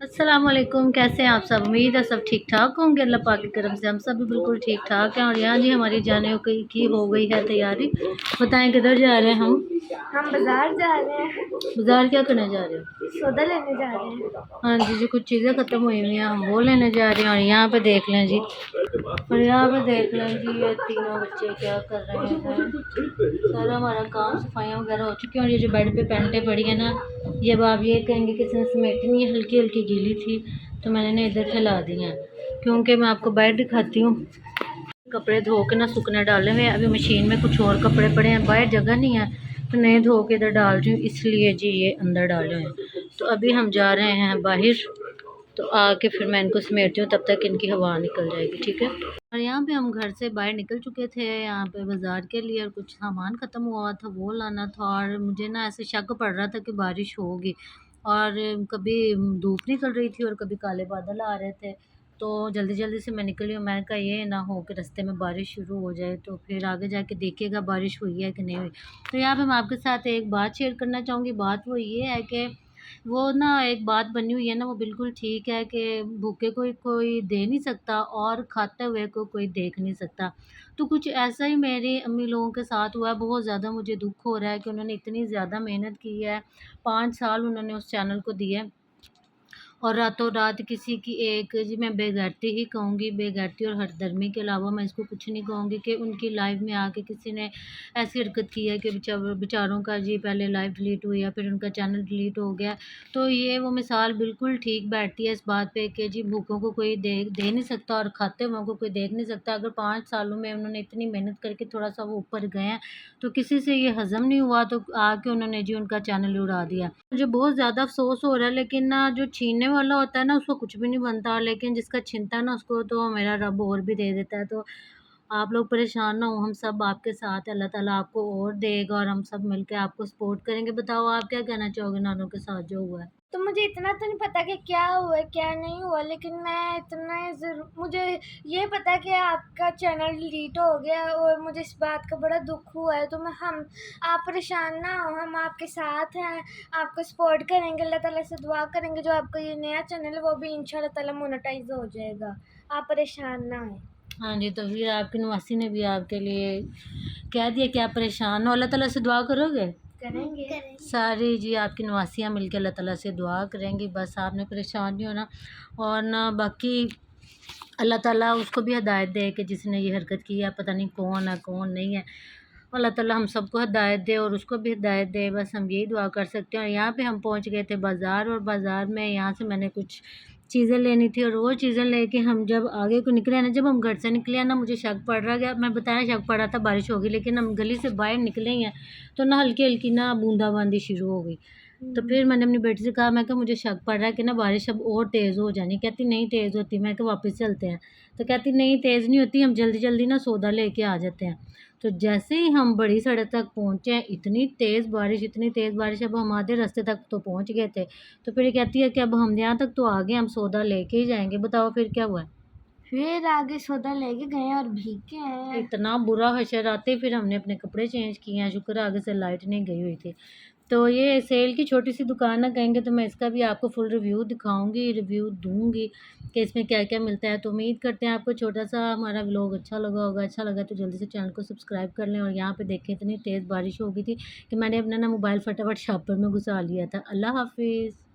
अस्सलाम वालेकुम। कैसे हैं आप सब? उम्मीद है सब ठीक ठाक होंगे। अल्लाह पाक की करम से हम सब भी बिल्कुल ठीक ठाक हैं। और यहाँ जी हमारी जाने की हो गई है तैयारी। बताएं किधर जा रहे हैं हम बाजार जा रहे हैं। बाजार क्या करने जा रहे हो? सौदा लेने जा रहे हैं। हाँ जी जी, कुछ चीज़ें ख़त्म हुई हुई हैं, हम वो लेने जा रहे हैं। और यहाँ पे देख लें जी, और यहाँ पे देख लें जी, ये तीनों बच्चे क्या कर रहे हैं। सारा हमारा काम सफाइयाँ वगैरह हो चुकी हैं। और ये जो बेड पे पैंटें पड़ी है ना, ये अब आप ये कहेंगे कि इसने समेटनी है, हल्की हल्की गीली थी तो मैंने ना इधर फैला दी हैं। क्योंकि मैं आपको बेड दिखाती हूँ, कपड़े धो के ना सूखने डाले हुए हैं। अभी मशीन में कुछ और कपड़े पड़े हैं, बाहर जगह नहीं है तो नए धो के इधर डाल रही हूँ, इसलिए जी ये अंदर डाले हुए हैं। तो अभी हम जा रहे हैं बाहर, तो आके फिर मैं इनको समेटती हूँ, तब तक इनकी हवा निकल जाएगी, ठीक है। और यहाँ पे हम घर से बाहर निकल चुके थे, यहाँ पे बाज़ार के लिए, और कुछ सामान ख़त्म हुआ था वो लाना था। और मुझे ना ऐसे शक पड़ रहा था कि बारिश होगी, और कभी धूप निकल रही थी और कभी काले बादल आ रहे थे। तो जल्दी जल्दी से मैं निकली हूँ। मैंने कहा ये ना हो कि रास्ते में बारिश शुरू हो जाए, तो फिर आगे जाके देखिएगा बारिश हुई है कि नहीं हुई। तो यहाँ पे मैं आपके साथ एक बात शेयर करना चाहूँगी। बात वो ये है कि वो ना एक बात बनी हुई है ना, वो बिल्कुल ठीक है कि भूखे को कोई दे नहीं सकता और खाते हुए को कोई देख नहीं सकता। तो कुछ ऐसा ही मेरी अम्मी लोगों के साथ हुआ है। बहुत ज़्यादा मुझे दुःख हो रहा है कि उन्होंने इतनी ज़्यादा मेहनत की है, 5 साल उन्होंने उस चैनल को दिए, और रातों रात किसी की एक जी, मैं बेगैरती ही कहूँगी, बेगैरती और हठधर्मी के अलावा मैं इसको कुछ नहीं कहूँगी, कि उनकी लाइफ में आके किसी ने ऐसी हरकत की है कि बेचारों का जी पहले लाइफ डिलीट हुई है, फिर उनका चैनल डिलीट हो गया। तो ये वो मिसाल बिल्कुल ठीक बैठती है इस बात पे कि जी भूखों को कोई दे नहीं सकता और खाते हुओं को कोई देख नहीं सकता। अगर 5 सालों में उन्होंने इतनी मेहनत करके थोड़ा-सा वो ऊपर गए हैं, तो किसी से ये हज़म नहीं हुआ, तो आके उन्होंने जी उनका चैनल ही उड़ा दिया। मुझे बहुत ज़्यादा अफ़सोस हो रहा है, लेकिन ना जो छीनने वाला होता है ना उसको कुछ भी नहीं बनता, लेकिन जिसका छीनता है ना उसको तो मेरा रब और भी दे देता है। तो आप लोग परेशान ना हो, हम सब आपके साथ हैं, अल्लाह ताला आपको और देगा और हम सब मिलके आपको सपोर्ट करेंगे। बताओ आप क्या कहना चाहोगे नानों के साथ जो हुआ है? तो मुझे इतना तो नहीं पता कि क्या हुआ है क्या नहीं हुआ, लेकिन मैं इतना ज़रूर मुझे ये पता है कि आपका चैनल डिलीट हो गया और मुझे इस बात का बड़ा दुख हुआ है। तो मैं हम आप परेशान ना हो, हम आपके साथ हैं, आपको सपोर्ट करेंगे, अल्लाह ताला से दुआ करेंगे जो आपका ये नया चैनल है वो भी इंशाल्लाह ताला मोनेटाइज हो जाएगा। आप परेशान ना हों। हाँ जी, तो फिर आपकी नवासी ने भी आपके लिए कह दिया कि आप परेशान हो, अल्लाह ताला से दुआ करोगे? करेंगे। सारी जी आपकी नवासियाँ मिलके अल्लाह ताला से दुआ करेंगी, बस आपने परेशान नहीं होना। और ना बाकी अल्लाह ताला उसको भी हिदायत दे कि जिसने ये हरकत की है, पता नहीं कौन है कौन नहीं है। अल्लाह ताला हम सबको हिदायत दे और उसको भी हिदायत दे, बस हम यही दुआ कर सकते हैं। और यहाँ पे हम पहुँच गए थे बाज़ार, और बाज़ार में यहाँ से मैंने कुछ चीज़ें लेनी थी, और वो चीज़ें लेके हम जब आगे को निकले ना, जब हम घर से निकले ना, मुझे शक पड़ रहा गया, मैं बताया शक पड़ रहा था बारिश होगी, लेकिन हम गली से बाहर निकले ही हैं तो ना हल्की हल्की ना बूंदाबांदी शुरू हो गई। तो फिर मैंने अपनी बेटी से कहा, मैं कहा मुझे शक पड़ रहा है कि ना बारिश अब और तेज़ हो जानी। कहती नहीं तेज़ होती। मैं कहा वापस चलते हैं। तो कहती नहीं तेज़ नहीं होती, हम जल्दी जल्दी ना सौदा लेके आ जाते हैं। तो जैसे ही हम बड़ी सड़क तक पहुँचे, इतनी तेज़ बारिश, इतनी तेज़ बारिश, अब हम आधे रास्ते तक तो पहुँच गए थे। तो फिर ये कहती है कि अब हम यहाँ तक तो आ गए, हम सौदा लेके ही जाएँगे। बताओ फिर क्या हुआ? फिर आगे सौदा लेके गए और भीग के आए हैं। इतना बुरा हशर आते फिर हमने अपने कपड़े चेंज किए हैं, शुक्र है आगे से लाइट नहीं गई हुई थी। तो ये सेल की छोटी सी दुकान है, कहेंगे तो मैं इसका भी आपको फुल रिव्यू दिखाऊंगी, रिव्यू दूंगी कि इसमें क्या क्या मिलता है। तो उम्मीद करते हैं आपको छोटा सा हमारा व्लॉग अच्छा लगा होगा। अच्छा लगा तो जल्दी से चैनल को सब्सक्राइब कर लें। और यहाँ पे देखें इतनी तेज़ बारिश हो गई थी कि मैंने अपना ना मोबाइल फटाफट शॉपर में घुसा लिया था। अल्लाह हाफिज़।